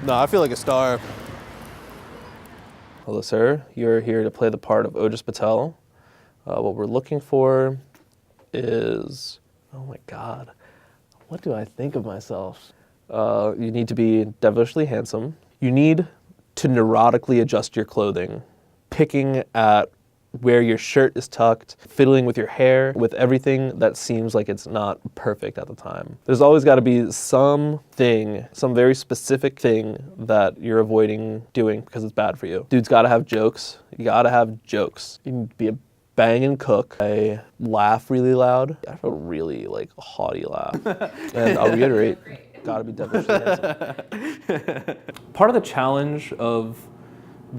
No, I feel like a star. Hello, sir. You're here to play the part of Ojas Patel. What we're looking for is, oh my God, what do I think of myself? You need to be devilishly handsome. You need to neurotically adjust your clothing, picking at where your shirt is tucked, fiddling with your hair, with everything that seems like it's not perfect at the time. There's always got to be something, some very specific thing that you're avoiding doing because it's bad for you. Dude's got to have jokes. You got to have jokes. You need to be a banging cook. I laugh really loud. I have a really haughty laugh. And I'll reiterate, gotta be devilishly handsome. Part of the challenge of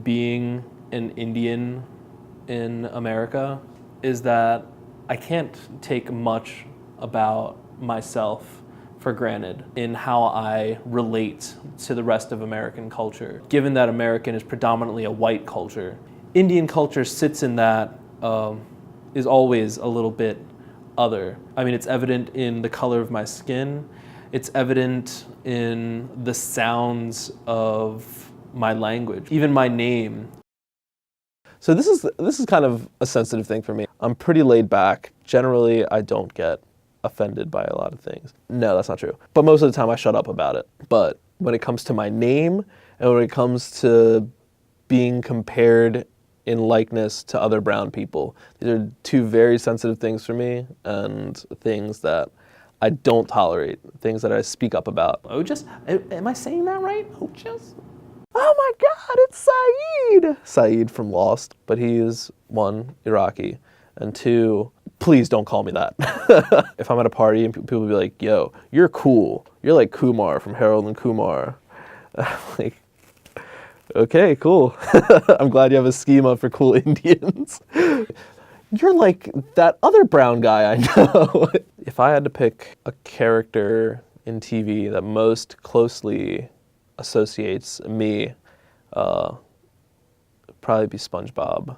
being an Indian in America is that I can't take much about myself for granted in how I relate to the rest of American culture. Given that American is predominantly a white culture, Indian culture sits in that, is always a little bit other. I mean, it's evident in the color of my skin. It's evident in the sounds of my language, even my name. So this is kind of a sensitive thing for me. I'm pretty laid back. Generally, I don't get offended by a lot of things. No, that's not true. But most of the time I shut up about it. But when it comes to my name and when it comes to being compared in likeness to other brown people, these are two very sensitive things for me and things that I don't tolerate, things that I speak up about. Ojas? Am I saying that right? Ojas? Oh my God, it's Saeed! Saeed from Lost, but he is, one, Iraqi, and two, please don't call me that. If I'm at a party and people will be like, yo, you're cool. You're like Kumar from Harold and Kumar. I'm like, okay, cool. I'm glad you have a schema for cool Indians. You're like that other brown guy I know. If I had to pick a character in TV that most closely associates me, it'd probably be SpongeBob.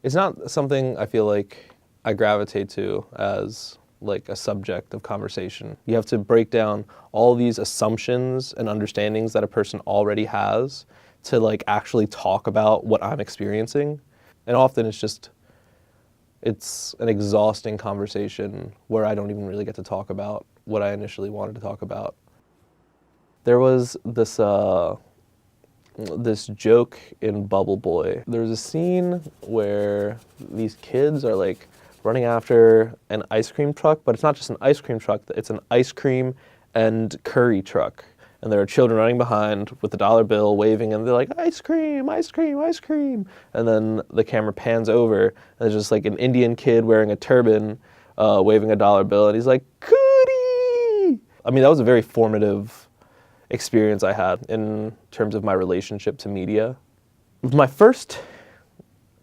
It's not something I feel like I gravitate to as like a subject of conversation. You have to break down all these assumptions and understandings that a person already has to like actually talk about what I'm experiencing. And often it's an exhausting conversation where I don't even really get to talk about what I initially wanted to talk about. There was this this joke in Bubble Boy. There's a scene where these kids are like running after an ice cream truck, but it's not just an ice cream truck, it's an ice cream and curry truck. And there are children running behind with the dollar bill waving, and they're like, ice cream, ice cream, ice cream. And then the camera pans over, and there's just like an Indian kid wearing a turban, waving a dollar bill, and he's like, cootie! I mean, that was a very formative experience I had in terms of my relationship to media. My first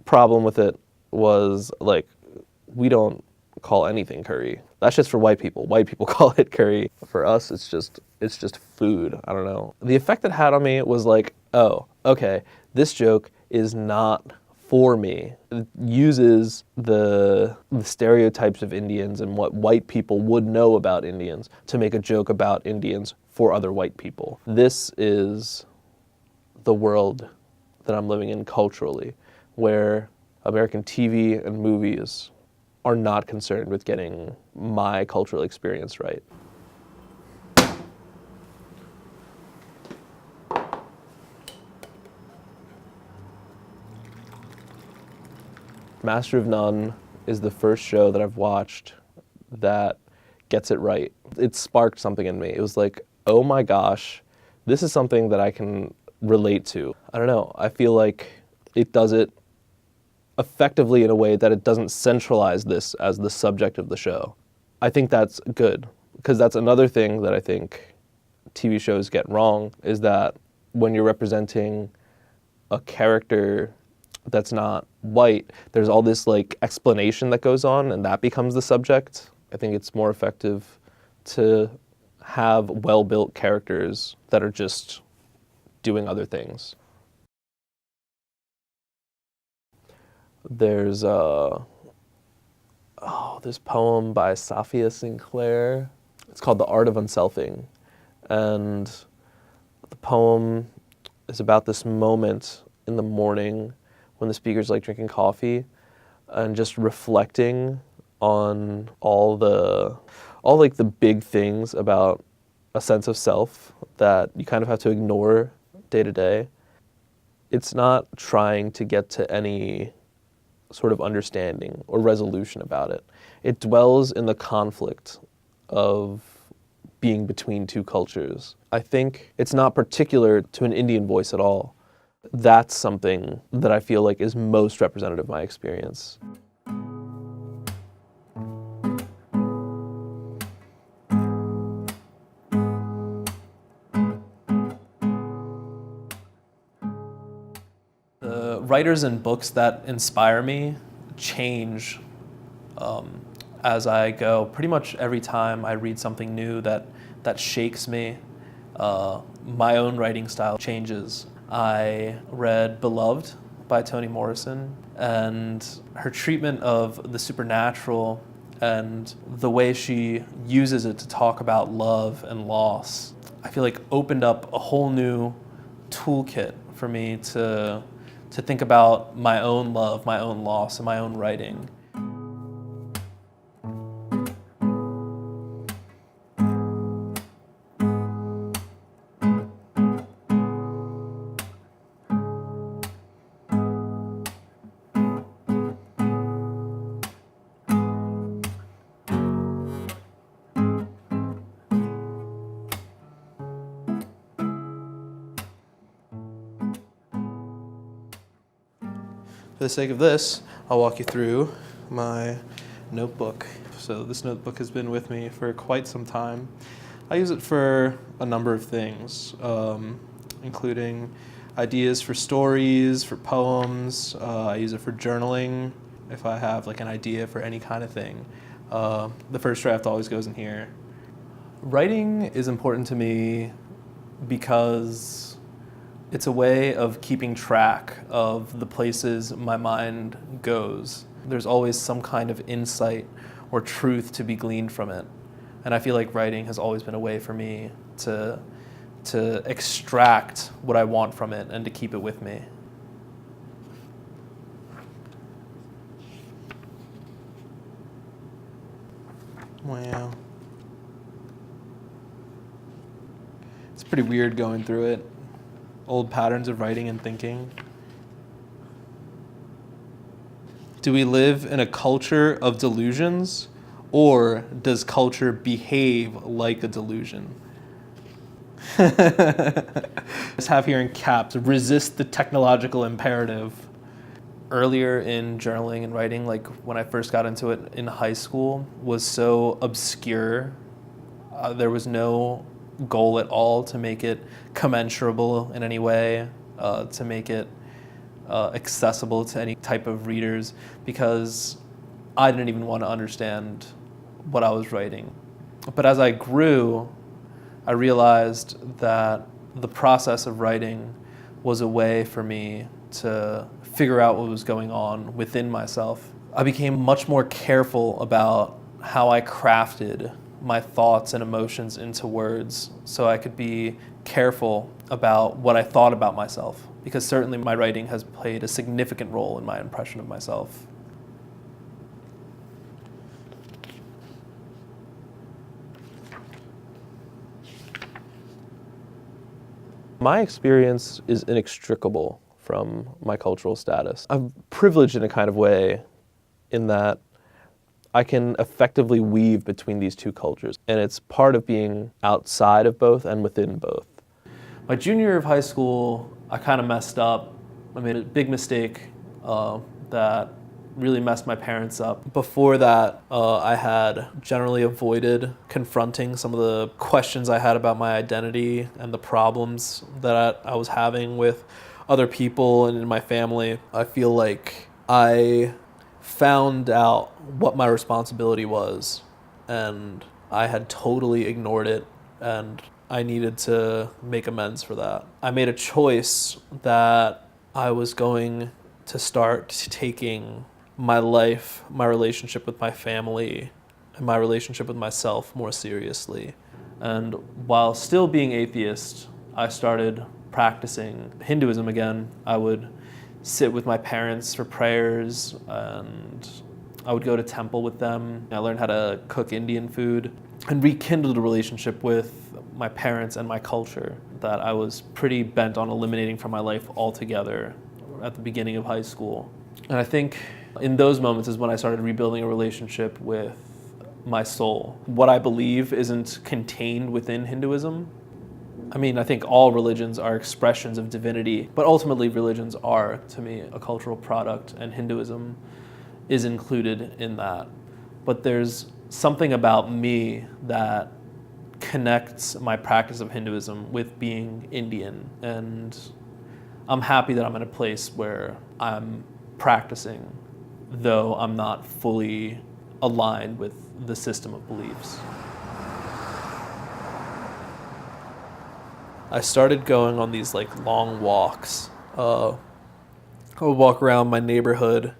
problem with it was like, we don't call anything curry. That's just for white people. White people call it curry. For us, it's just food. I don't know. The effect it had on me was like, oh, okay, this joke is not for me. It uses the stereotypes of Indians and what white people would know about Indians to make a joke about Indians for other white people. This is the world that I'm living in culturally, where American TV and movies are not concerned with getting my cultural experience right. Master of None is the first show that I've watched that gets it right. It sparked something in me. It was like, oh my gosh, this is something that I can relate to. I don't know, I feel like it does it effectively in a way that it doesn't centralize this as the subject of the show. I think that's good, because that's another thing that I think TV shows get wrong, is that when you're representing a character that's not white, there's all this like explanation that goes on, and that becomes the subject. I think it's more effective to have well-built characters that are just doing other things. There's this poem by Safia Sinclair. It's called The Art of Unselfing. And the poem is about this moment in the morning when the speaker's like drinking coffee and just reflecting on all like the big things about a sense of self that you kind of have to ignore day to day. It's not trying to get to any sort of understanding or resolution about it. It dwells in the conflict of being between two cultures. I think it's not particular to an Indian voice at all. That's something that I feel like is most representative of my experience. The writers and books that inspire me change as I go. Pretty much every time I read something new that shakes me, my own writing style changes. I read Beloved by Toni Morrison, and her treatment of the supernatural and the way she uses it to talk about love and loss, I feel like opened up a whole new toolkit for me to think about my own love, my own loss, and my own writing. For the sake of this, I'll walk you through my notebook. So this notebook has been with me for quite some time. I use it for a number of things, including ideas for stories, for poems. I use it for journaling if I have like an idea for any kind of thing. The first draft always goes in here. Writing is important to me because it's a way of keeping track of the places my mind goes. There's always some kind of insight or truth to be gleaned from it. And I feel like writing has always been a way for me to extract what I want from it and to keep it with me. Wow. It's pretty weird going through it. Old patterns of writing and thinking. Do we live in a culture of delusions, or does culture behave like a delusion? Just have here in caps, resist the technological imperative. Earlier in journaling and writing, like when I first got into it in high school, was so obscure. There was no goal at all to make it commensurable in any way, to make it accessible to any type of readers, because I didn't even want to understand what I was writing. But as I grew, I realized that the process of writing was a way for me to figure out what was going on within myself. I became much more careful about how I crafted my thoughts and emotions into words, so I could be careful about what I thought about myself, because certainly my writing has played a significant role in my impression of myself. My experience is inextricable from my cultural status. I'm privileged in a kind of way in that I can effectively weave between these two cultures, and it's part of being outside of both and within both. My junior year of high school, I kind of messed up. I made a big mistake that really messed my parents up. Before that, I had generally avoided confronting some of the questions I had about my identity and the problems that I was having with other people and in my family. I feel like I found out what my responsibility was, and I had totally ignored it, and I needed to make amends for that. I made a choice that I was going to start taking my life, my relationship with my family, and my relationship with myself more seriously. And while still being atheist, I started practicing Hinduism again. I would sit with my parents for prayers, and I would go to temple with them. I learned how to cook Indian food and rekindled a relationship with my parents and my culture that I was pretty bent on eliminating from my life altogether at the beginning of high school. And I think in those moments is when I started rebuilding a relationship with my soul. What I believe isn't contained within Hinduism. I mean, I think all religions are expressions of divinity, but ultimately religions are, to me, a cultural product, and Hinduism is included in that. But there's something about me that connects my practice of Hinduism with being Indian, and I'm happy that I'm in a place where I'm practicing, though I'm not fully aligned with the system of beliefs. I started going on these long walks. I would walk around my neighborhood.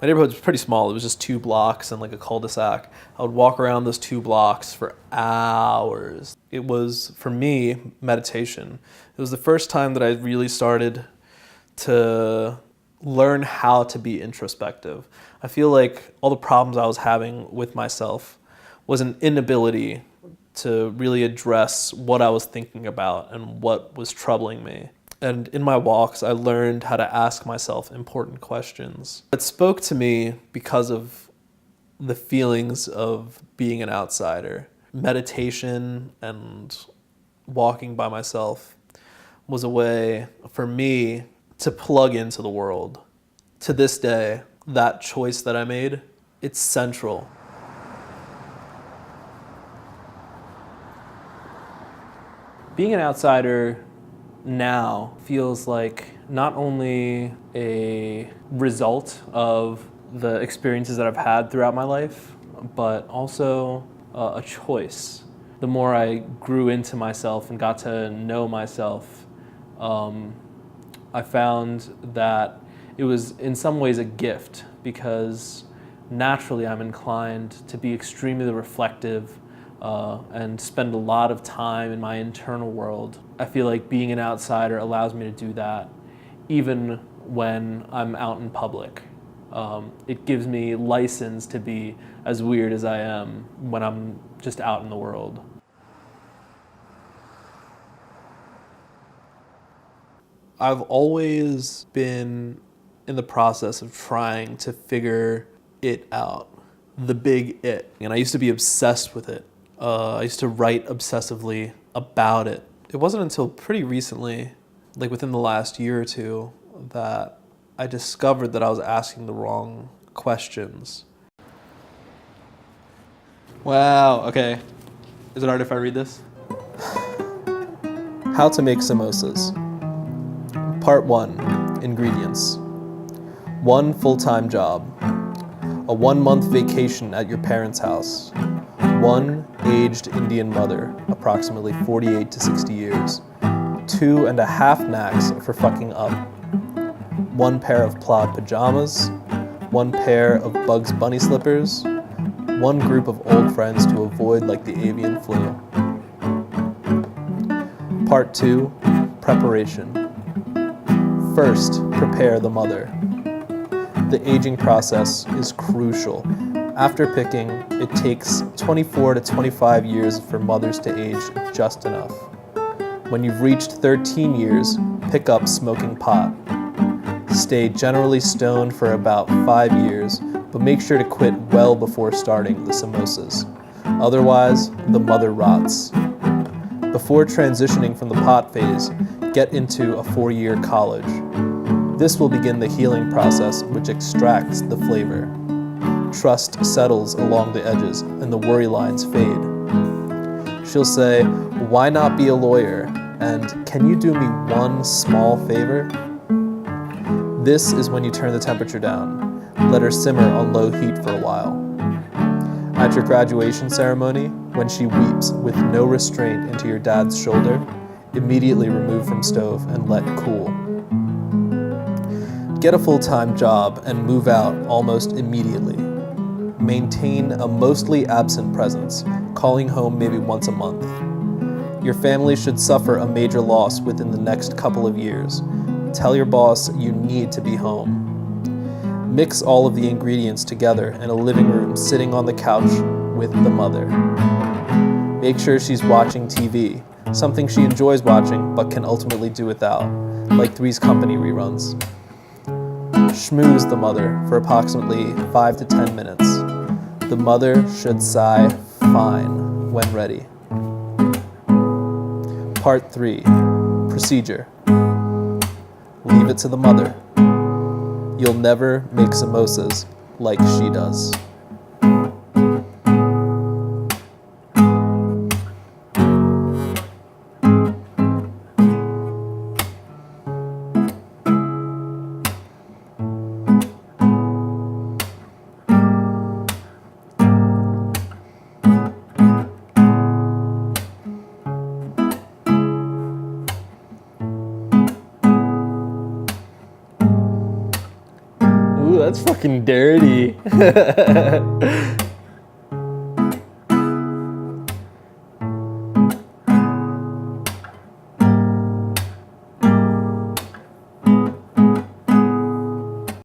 My neighborhood was pretty small. It was just 2 blocks and a cul-de-sac. I would walk around those 2 blocks for hours. It was, for me, meditation. It was the first time that I really started to learn how to be introspective. I feel like all the problems I was having with myself was an inability to really address what I was thinking about and what was troubling me. And in my walks, I learned how to ask myself important questions. It spoke to me because of the feelings of being an outsider. Meditation and walking by myself was a way for me to plug into the world. To this day, that choice that I made, it's central. Being an outsider now feels like not only a result of the experiences that I've had throughout my life, but also a choice. The more I grew into myself and got to know myself, I found that it was in some ways a gift, because naturally I'm inclined to be extremely reflective and spend a lot of time in my internal world. I feel like being an outsider allows me to do that even when I'm out in public. It gives me license to be as weird as I am when I'm just out in the world. I've always been in the process of trying to figure it out, the big it. And I used to be obsessed with it. I used to write obsessively about it. It wasn't until pretty recently, within the last year or two, that I discovered that I was asking the wrong questions. Wow, okay. Is it alright if I read this? How to make samosas. Part 1, ingredients. 1 full-time job. A 1-month vacation at your parents' house. 1 aged Indian mother, approximately 48 to 60 years. 2.5 knacks for fucking up. 1 pair of plaid pajamas. 1 pair of Bugs Bunny slippers. 1 group of old friends to avoid like the avian flu. Part 2, preparation. First, prepare the mother. The aging process is crucial. After picking, it takes 24 to 25 years for mothers to age just enough. When you've reached 13 years, pick up smoking pot. Stay generally stoned for about 5 years, but make sure to quit well before starting the samosas. Otherwise, the mother rots. Before transitioning from the pot phase, get into a 4-year college. This will begin the healing process, which extracts the flavor. Trust settles along the edges, and the worry lines fade. She'll say, "Why not be a lawyer?" And "Can you do me one small favor?" This is when you turn the temperature down. Let her simmer on low heat for a while. At your graduation ceremony, when she weeps with no restraint into your dad's shoulder, immediately remove from stove and let cool. Get a full-time job and move out almost immediately. Maintain a mostly absent presence, calling home maybe once a month. Your family should suffer a major loss within the next couple of years. Tell your boss you need to be home. Mix all of the ingredients together in a living room sitting on the couch with the mother. Make sure she's watching TV, something she enjoys watching but can ultimately do without, like Three's Company reruns. Schmooze the mother for approximately 5 to 10 minutes. The mother should sigh fine when ready. Part 3. Procedure. Leave it to the mother. You'll never make samosas like she does. Ooh, that's fucking dirty.